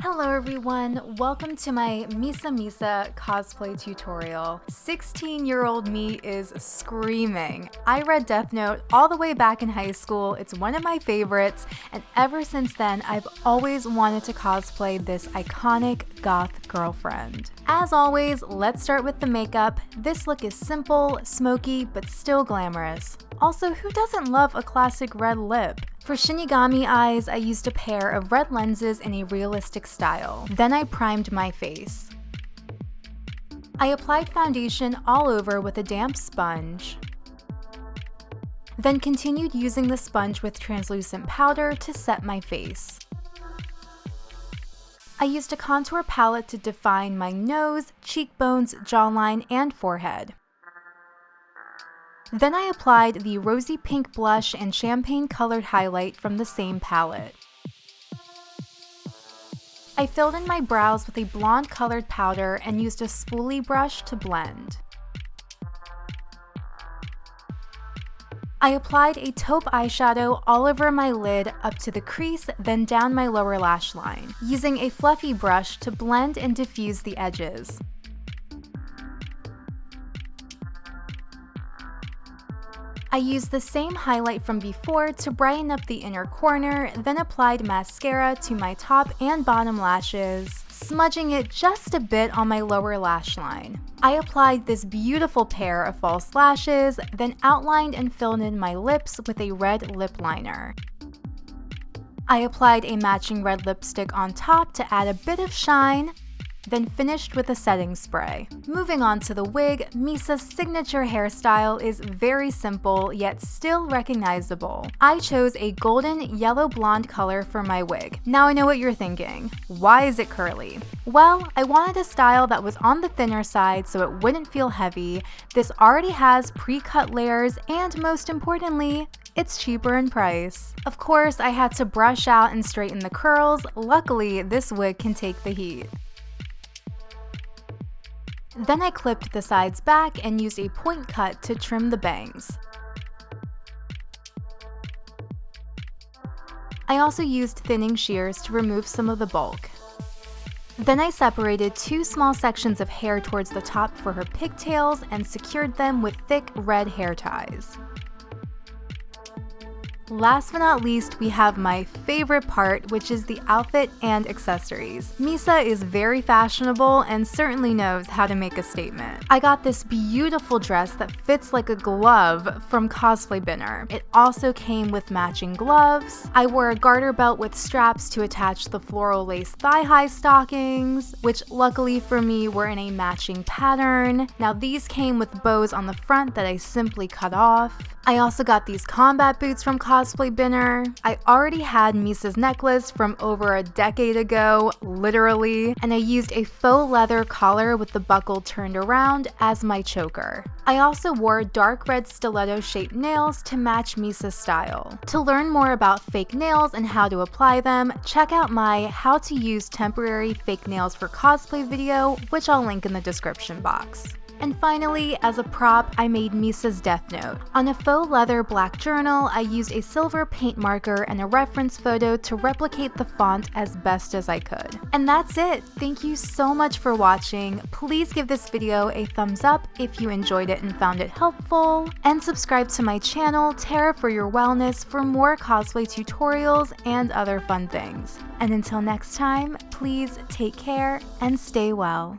Hello everyone, welcome to my Misa cosplay tutorial. 16-year-old me is screaming. I read Death Note all the way back in high school, it's one of my favorites, and ever since then I've always wanted to cosplay this iconic goth girlfriend. As always, let's start with the makeup. This look is simple, smoky, but still glamorous. Also, who doesn't love a classic red lip? For Shinigami eyes, I used a pair of red lenses in a realistic style. Then I primed my face. I applied foundation all over with a damp sponge. Then continued using the sponge with translucent powder to set my face. I used a contour palette to define my nose, cheekbones, jawline, and forehead. Then I applied the rosy pink blush and champagne colored highlight from the same palette. I filled in my brows with a blonde colored powder and used a spoolie brush to blend. I applied a taupe eyeshadow all over my lid up to the crease, then down my lower lash line, using a fluffy brush to blend and diffuse the edges. I used the same highlight from before to brighten up the inner corner, then applied mascara to my top and bottom lashes, smudging it just a bit on my lower lash line. I applied this beautiful pair of false lashes, then outlined and filled in my lips with a red lip liner. I applied a matching red lipstick on top to add a bit of shine, then finished with a setting spray. Moving on to the wig, Misa's signature hairstyle is very simple yet still recognizable. I chose a golden yellow blonde color for my wig. Now I know what you're thinking. Why is it curly? Well, I wanted a style that was on the thinner side so it wouldn't feel heavy. This already has pre-cut layers and most importantly, it's cheaper in price. Of course, I had to brush out and straighten the curls. Luckily, this wig can take the heat. Then I clipped the sides back and used a point cut to trim the bangs. I also used thinning shears to remove some of the bulk. Then I separated two small sections of hair towards the top for her pigtails and secured them with thick red hair ties. Last but not least, we have my favorite part, which is the outfit and accessories. Misa is very fashionable and certainly knows how to make a statement. I got this beautiful dress that fits like a glove from Cosplay Binner. It also came with matching gloves. I wore a garter belt with straps to attach the floral lace thigh-high stockings, which luckily for me were in a matching pattern. Now these came with bows on the front that I simply cut off. I also got these combat boots from Cosplay Binner. I already had Misa's necklace from over a decade ago, literally, and I used a faux leather collar with the buckle turned around as my choker. I also wore dark red stiletto-shaped nails to match Misa's style. To learn more about fake nails and how to apply them, check out my How to Use Temporary Fake Nails for Cosplay video, which I'll link in the description box. And finally, as a prop, I made Misa's Death Note. On a faux leather black journal, I used a silver paint marker and a reference photo to replicate the font as best as I could. And that's it! Thank you so much for watching. Please give this video a thumbs up if you enjoyed it and found it helpful. And subscribe to my channel, TaraFYW, for more cosplay tutorials and other fun things. And until next time, please take care and stay well.